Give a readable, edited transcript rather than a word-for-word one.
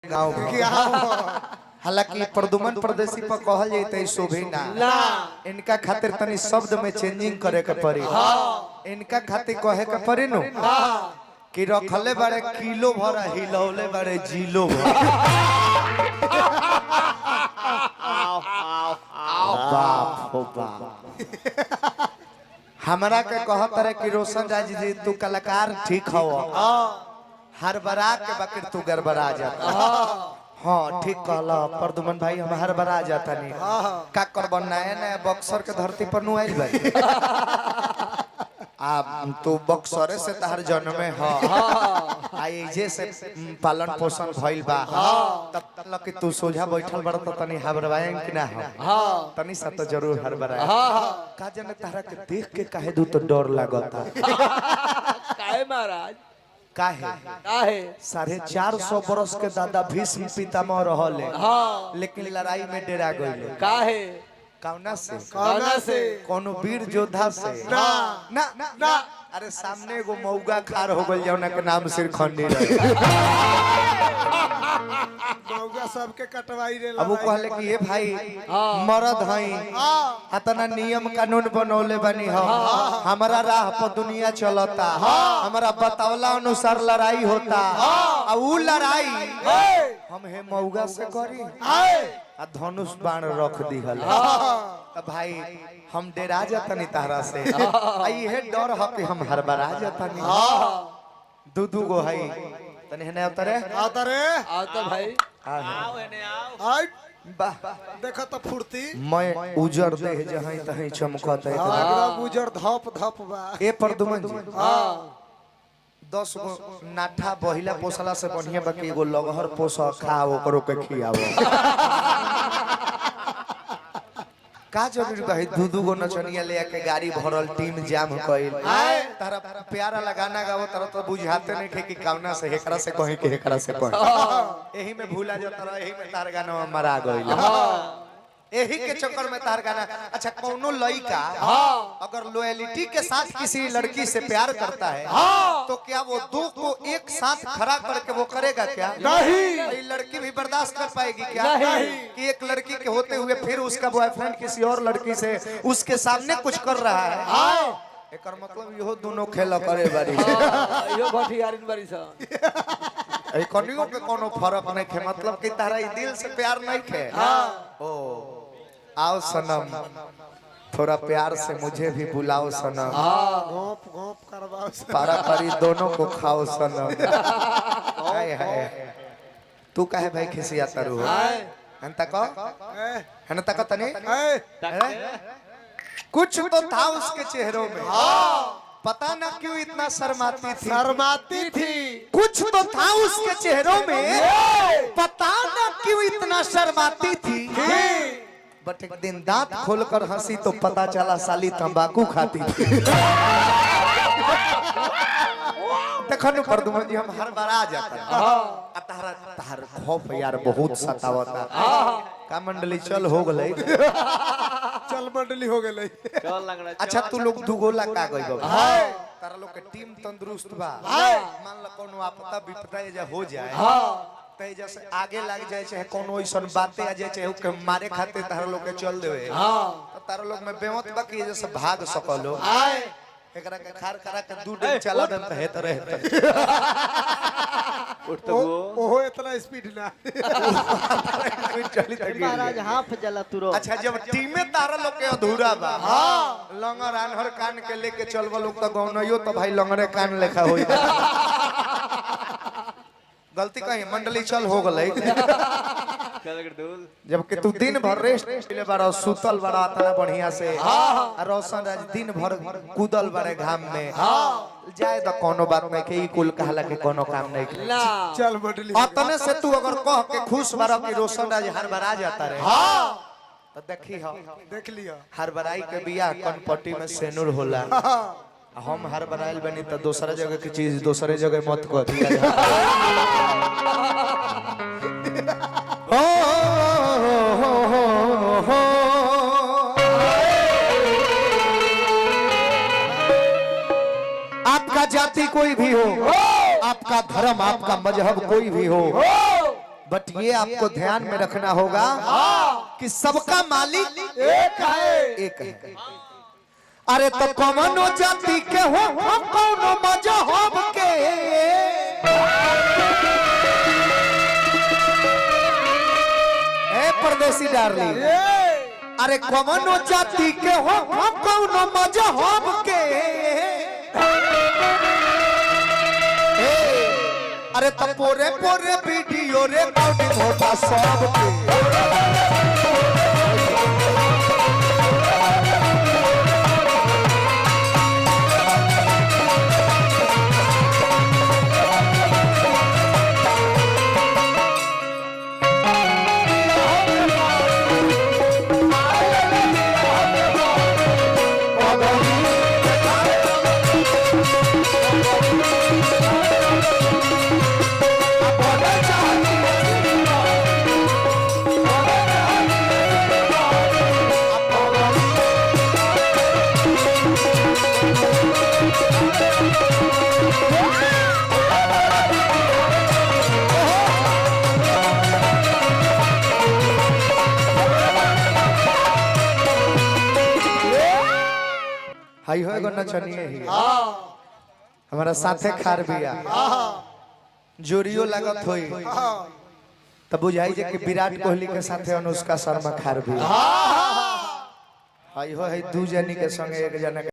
गाँव हालांकि प्रदुमन प्रदेशी पर कहल जाए शोभे ना इनका खातिर तनी शब्द में चेंजिंग करे के पड़ी। इनका खातिर कहे के पड़ी नु कि रखले बड़े किलो भर हिलौले बड़े जिलो भर। बाप हो बाप हमरा के कहत रहे कि रोशन राज जी तू कलाकार ठीक हो हर बरा के बकर तू गड़बड़ा जाता। हाँ ठीक कहला प्रदुमन भाई हम हर बरा जाता नहीं का कर बनाए ना बक्सर के धरती पर नु आइल भाई आप तू बक्सरे से तहर जन्म में आई जे से पालन पोषण भइल बा तब तक कि तू सोझा बैठल बड़ त तनी हबरवाए कि ना हो तनी सा तो जरूर हरबराए का जने तारा के देख के काहे दू तो डर लागता काहे महाराज काहे 450 बरस के दादा भीष्म पितामह रहले लेकिन लड़ाई में डेरा गइले काहे कौना से कोनो वीर योद्धा से ना ना ना अरे सामने एगो मौगा खार हो गइल जौना के नाम सिरखंडी रहे मौगा सबके कटवाई रे। अब वो कहले कि ये भाई मर्द हई अतना नियम कानून बनौले बनी हो हमारा राह पर दुनिया चलता हमारा बतावला अनुसार लड़ाई होता और वो लड़ाई हम हे मौगा से करी आ धनुष बाण रख दिहल भाई हम डेरा जातनी तारा से आई है डर ह कि हम हरबरा जातनी दू गो हई तने हेने उतरे आओ तो भाई आओ वाह देखो तो फुर्ती मैं उजर देह जहीं तहीं चमकता है एकदम उजर धप धप बा। ए प्रदुमन जी 10 गो नाठा बहिला पोसला से बढ़िया बाकी एगो लगहर पोस खा ओकरो के खियावो का जरूरी भाई दू गो नचनिया ले के गाड़ी भरल टीम जाम कइल तारा प्यारा लगाना गावो तारा तो बुझाते नहीं थे कि कावना से हेकरा से कहे कि हेकरा से कहे एही में भूला जाता रहा एही में तार गाना मरा गइल यही के चक्कर में तार गाना। अच्छा कौनो लड़का अगर लॉयलिटी के साथ किसी लड़की से प्यार करता है तो क्या वो दो को एक साथ खड़ा करके वो करेगा क्या? नहीं। लड़की भी बर्दाश्त कर पाएगी क्या? नहीं। कि एक लड़की के होते हुए फिर उसका बॉयफ्रेंड किसी और लड़की से उसके सामने कुछ कर रहा है एक मतलब यो दोनों खेल करे बारी यो भटियारिन बारी सा ए कनियो के कोनो फर्क नहीं है मतलब कि तारा दिल से प्यार नहीं है। ओ आओ सनम थोड़ा प्यार से मुझे भी बुलाओ सनम घोप घोप करवाओ पारा पारी दोनों को खाओ सनम हाय हाय तू काहे भाई खिसियाता रू हंता को हंता को तने कुछ तो था उसके चेहरों में पता ना क्यों इतना शर्माती थी कुछ तो था उसके चेहरों में पता ना क्यों इतना शर्माती थी बट एक दिन दांत खोलकर हंसी तो पता चला साली तंबाकू खाती थी। देखो न प्रदुमन जी हम हर बार आ जाता तार खौफ यार बहुत सतावता का मंडली चल हो गई चल मंडली हो गई चल लगड़ा अच्छा तू लोग दुगोला का गई बाबा तारा लोग के टीम तंदुरुस्त बा मान ल कोनो आपदा विपदा जे हो जाए ते जैसे आगे लग जाए चाहे कोनो ऐसन बातें आ जाए चाहे के मारे खातिर तारा लोग के चल देवे तो तारा लोग में बेमत बाकी जैसे भाग सकलो एकरा के खार करा के दू दिन चला दन त हेत रहे उठ तो ओहो इतना स्पीड ना चली तक महाराज हाफ जला तुरो। अच्छा जब टीमे तारा लोग के अधूरा बा लंगर आनहर कान के लेके चलबो लोग त गौनयो तो भाई लंगरे कान लेखा होई गलती कहीं मंडली चल हो गई जबकि तू दिन भर रेस्ट ले बारा सुतल बड़ा तना बढ़िया से रोशन राज दिन भर कूदल बड़े घाम में जाए तो कोनो बात नहीं के कुल कहला के कोनो काम नहीं चल मंडली अतने से तू अगर कह के खुश बारा कि रोशन राज हर बार आ जाता रहे तो देखी हो देख लिया हर बराई के बियाह कनपट्टी में सेनुर होला हम हर बनाइल बनी तो दूसरा जगह की चीज दूसरे जगह मत को आपका जाति कोई भी हो आपका धर्म आपका मजहब कोई भी हो बट ये आपको ध्यान में रखना होगा कि सबका मालिक एक है। एक है। अरे तो कौनो जाति के हो कौनो मजहब के, ए परदेसी डार्लिंग, अरे कौनो जाति के हो कौनो मजहब के, अरे तो पोरे पोरे वीडियो रे बॉडी होता सब के। हाई होएगा नचनिए ही हमारा साथे खार बिया जोरियो लागत होई तब बुझाई जे कि विराट कोहली के साथे अनुष्का शर्मा खार बिया हाई हो है दू जनी के संगे एक जना